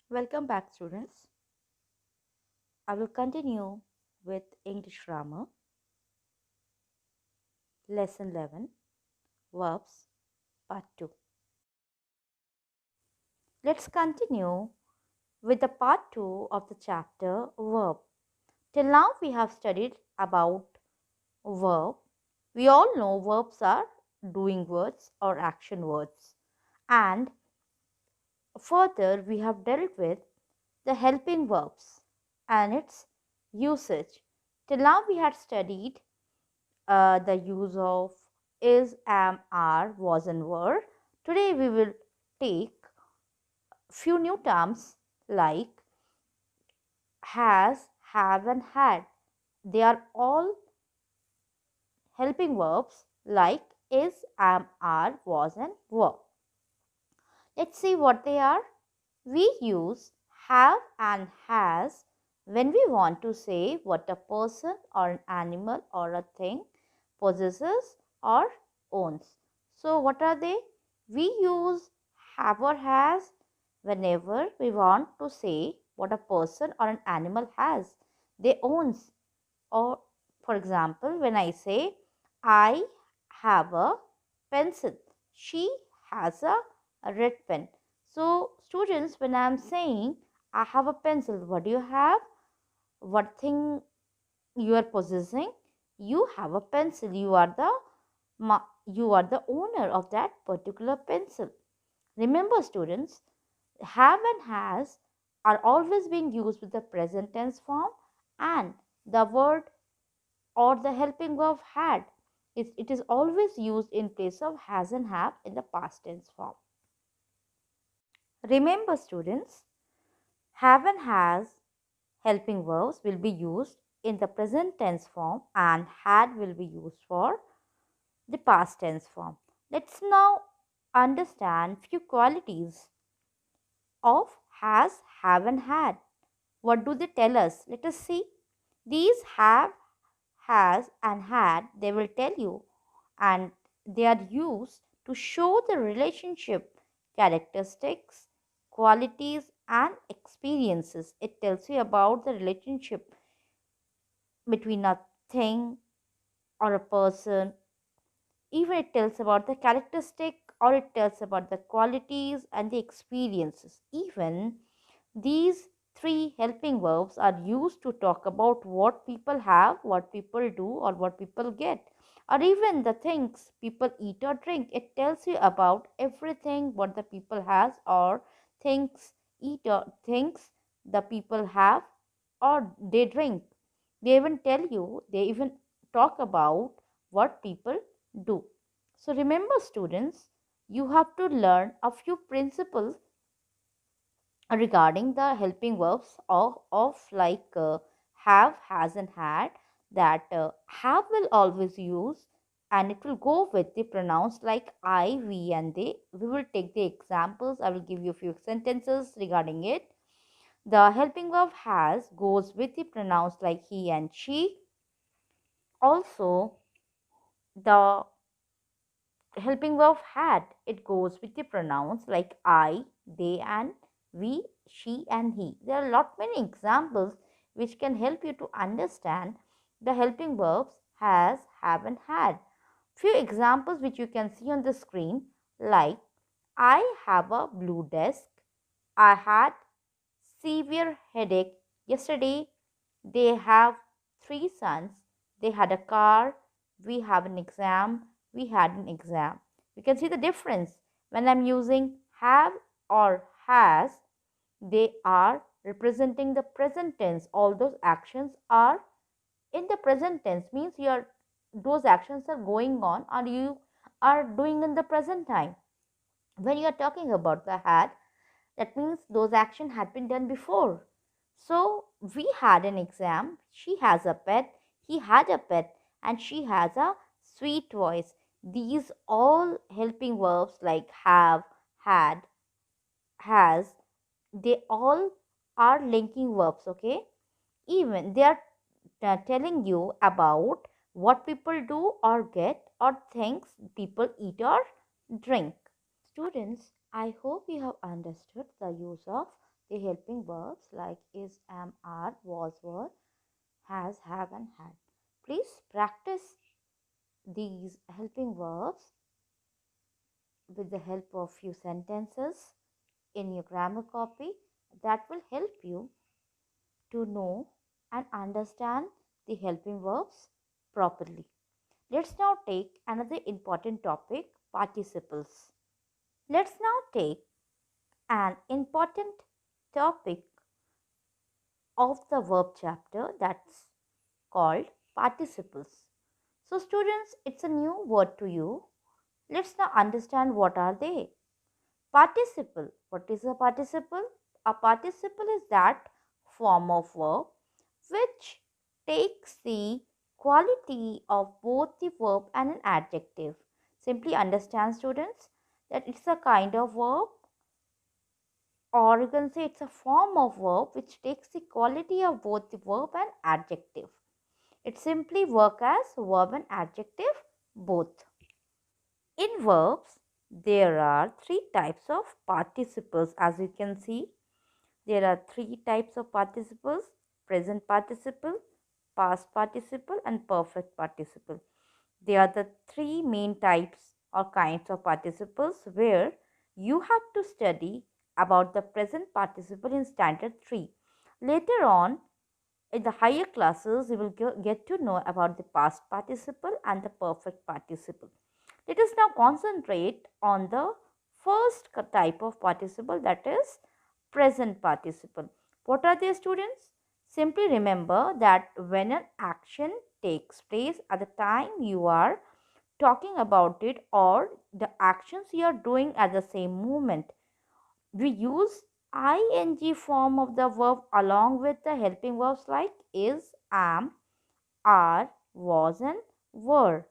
Welcome back, students. I will continue with English grammar, lesson 11, verbs, part 2. Let's continue with the part 2 of the chapter verb. Till now, we have studied about verb. We all know verbs are doing words or action words. And further, we have dealt with the helping verbs and its usage. Till now, we had studied the use of is, am, are, was, and were. Today we will take few new terms like has, have, and had. They are all helping verbs like is, am, are, was, and were. Let's see what they are. We use have and has when we want to say what a person or an animal or a thing possesses or owns. So, what are they? We use have or has whenever we want to say what a person or an animal has, they owns. Or, for example, when I say, I have a pencil, she has a red pen. So, students, when I am saying I have a pencil, what do you have? What thing you are possessing? You have a pencil. You are the owner of that particular pencil. Remember, students, have and has are always being used with the present tense form, and the word or the helping verb had it is always used in place of has and have in the past tense form. Remember, students, have and has helping verbs will be used in the present tense form and had will be used for the past tense form. Let's now understand few qualities of has, have, and had. What do they tell us? Let us see. These have, has, and had, they will tell you, and they are used to show the relationship, characteristics, qualities, and experiences. It tells you about the relationship between a thing or a person. Even it tells about the characteristic or it tells about the qualities and the experiences. Even these three helping verbs are used to talk about what people have, what people do, or what people get, or even the things people eat or drink. It tells you about everything what the people has or things eat or things the people have or they drink. They even tell you, they even talk about what people do. So remember, students, you have to learn a few principles regarding the helping verbs of like have, has, and had. That have will always use and it will go with the pronouns like I, we, and they. We will take the examples. I will give you a few sentences regarding it. The helping verb has goes with the pronouns like he and she. Also, the helping verb had, it goes with the pronouns like I, they, and we, she, and he. There are a lot many examples which can help you to understand the helping verbs has, have, and had. Few examples which you can see on the screen like I have a blue desk, I had severe headache yesterday, they have three sons, they had a car, we have an exam, we had an exam. You can see the difference. When I'm using have or has, they are representing the present tense. All those actions are in the present tense, means your those actions are going on or you are doing in the present time. When you are talking about the had, that means those actions had been done before. So we had an exam, she has a pet, he had a pet, and she has a sweet voice. These all helping verbs like have, had, has, they all are linking verbs, okay? Even they are telling you about what people do or get or things people eat or drink. Students, I hope you have understood the use of the helping verbs like is, am, are, was, were, has, have, and had. Please practice these helping verbs with the help of few sentences in your grammar copy that will help you to know and understand the helping verbs properly. Let's now take another important topic, participles. Let's now take an important topic of the verb chapter that's called participles. So, students, it's a new word to you. Let's now understand what are they. Participle. What is a participle? A participle is that form of verb which takes the quality of both the verb and an adjective. Simply understand, students, that it's a kind of verb, or you can say it's a form of verb which takes the quality of both the verb and adjective. It simply works as verb and adjective both. In verbs, there are three types of participles. As you can see, there are three types of participles: present participle, past participle, and perfect participle. They are the three main types or kinds of participles where you have to study about the present participle in standard 3. Later on, in the higher classes, you will get to know about the past participle and the perfect participle. Let us now concentrate on the first type of participle, that is present participle. What are they, students? Simply remember that when an action takes place at the time you are talking about it, or the actions you are doing at the same moment, we use ing form of the verb along with the helping verbs like is, am, are, was, and were.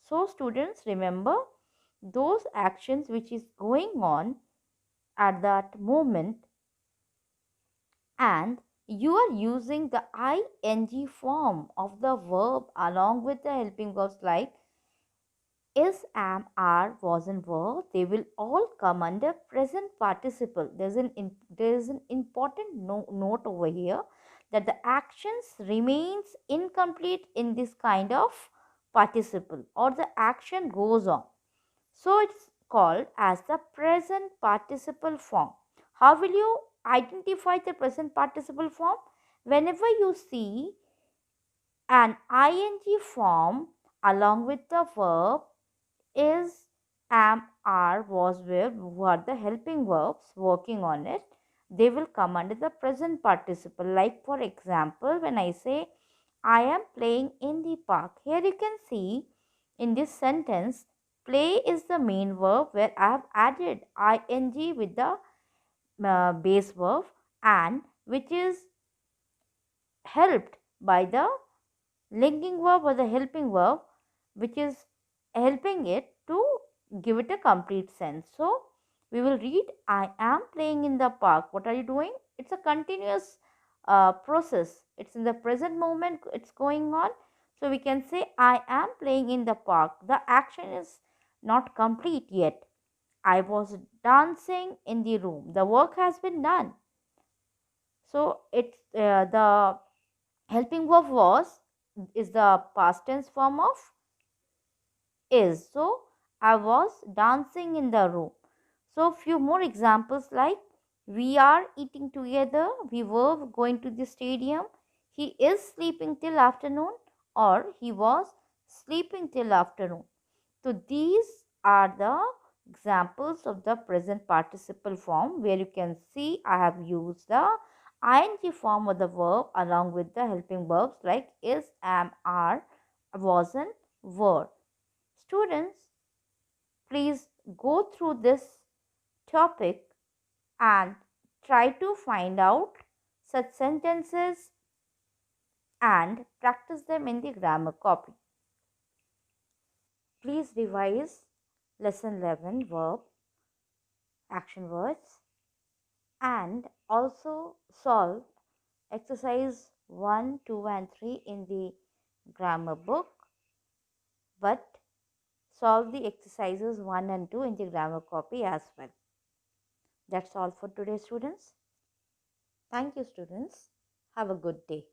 So, students, remember those actions which is going on at that moment, and you are using the ing form of the verb along with the helping verbs like is, am, are, was, and were. They will all come under present participle. There is an important note over here, that the actions remains incomplete in this kind of participle, or the action goes on. So it's called as the present participle form. How will you identify the present participle form? Whenever you see an ing form along with the verb is, am, are, was, were, who are the helping verbs working on it, they will come under the present participle. Like for example, when I say I am playing in the park, here you can see in this sentence, play is the main verb where I have added ing with the base verb, and which is helped by the linking verb or the helping verb, which is helping it to give it a complete sense. So, we will read I am playing in the park. What are you doing? It's a continuous process. It's in the present moment, it's going on. So, we can say I am playing in the park. The action is not complete yet. I was dancing in the room. The work has been done. So, it's the helping verb was is the past tense form of is. So, I was dancing in the room. So, few more examples like we are eating together, we were going to the stadium, he is sleeping till afternoon, or he was sleeping till afternoon. So, these are the examples of the present participle form where you can see I have used the ing form of the verb along with the helping verbs like is, am, are, was, and were. Students, please go through this topic and try to find out such sentences and practice them in the grammar copy. Please revise lesson 11 verb action words and also solve exercise 1, 2, and 3 in the grammar book, but solve the exercises 1 and 2 in the grammar copy as well. That's all for today, students. Thank you, students. Have a good day.